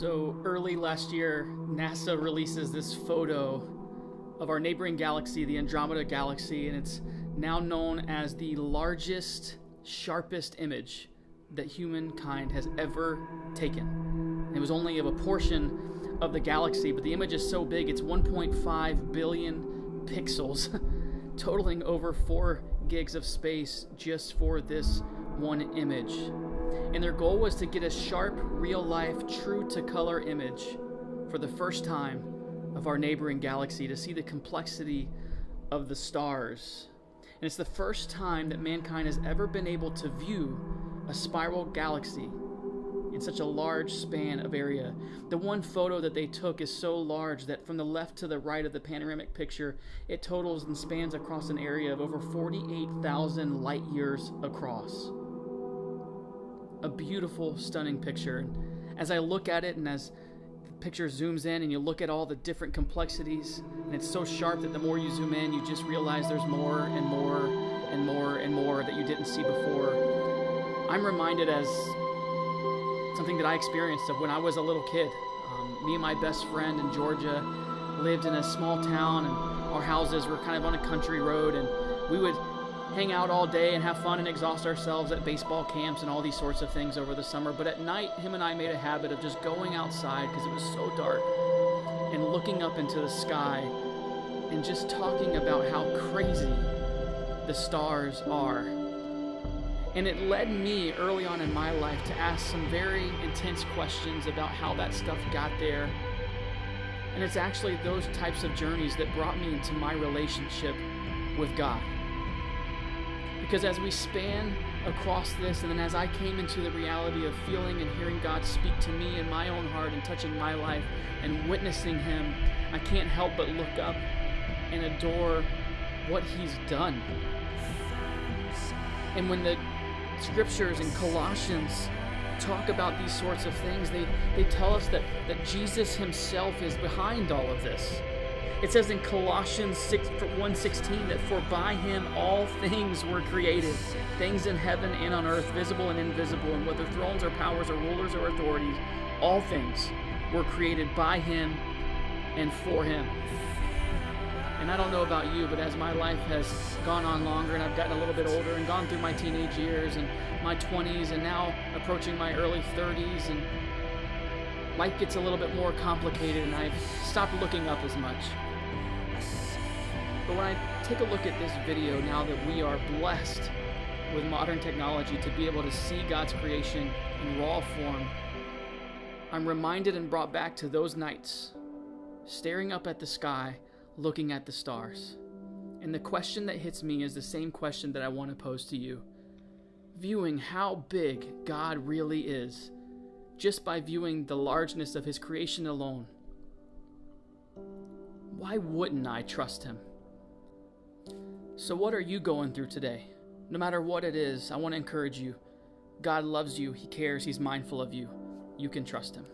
So early last year, NASA releases this photo of our neighboring galaxy, the Andromeda Galaxy, and it's now known as the largest, sharpest image that humankind has ever taken. And it was only of a portion of the galaxy, but the image is so big, it's 1.5 billion pixels, totaling over 4 gigs of space just for this one image. And their goal was to get a sharp, real-life, true-to-color image for the first time of our neighboring galaxy, to see the complexity of the stars. And it's the first time that mankind has ever been able to view a spiral galaxy in such a large span of area. The one photo that they took is so large that from the left to the right of the panoramic picture, it totals and spans across an area of over 48,000 light years across. A beautiful, stunning picture. And as I look at it, and as the picture zooms in and you look at all the different complexities, and it's so sharp that the more you zoom in, you just realize there's more and more and more and more that you didn't see before. I'm reminded as something that I experienced of when I was a little kid. Me and my best friend in Georgia lived in a small town, and our houses were kind of on a country road, and we would hang out all day and have fun and exhaust ourselves at baseball camps and all these sorts of things over the summer. But at night, him and I made a habit of just going outside because it was so dark and looking up into the sky and just talking about how crazy the stars are. And it led me early on in my life to ask some very intense questions about how that stuff got there. And it's actually those types of journeys that brought me into my relationship with God. Because as we span across this, and then as I came into the reality of feeling and hearing God speak to me in my own heart and touching my life and witnessing Him, I can't help but look up and adore what He's done. And when the scriptures in Colossians talk about these sorts of things, they tell us that Jesus Himself is behind all of this. It says in Colossians 1:16 that for by Him all things were created, things in heaven and on earth, visible and invisible, and whether thrones or powers or rulers or authorities, all things were created by Him and for Him. And I don't know about you, but as my life has gone on longer and I've gotten a little bit older and gone through my teenage years and my 20s and now approaching my early 30s, and life gets a little bit more complicated and I've stopped looking up as much. But when I take a look at this video, now that we are blessed with modern technology to be able to see God's creation in raw form, I'm reminded and brought back to those nights, staring up at the sky, looking at the stars. And the question that hits me is the same question that I want to pose to you. Viewing how big God really is, just by viewing the largeness of His creation alone, why wouldn't I trust Him? So what are you going through today? No matter what it is, I want to encourage you. God loves you. He cares. He's mindful of you. You can trust Him.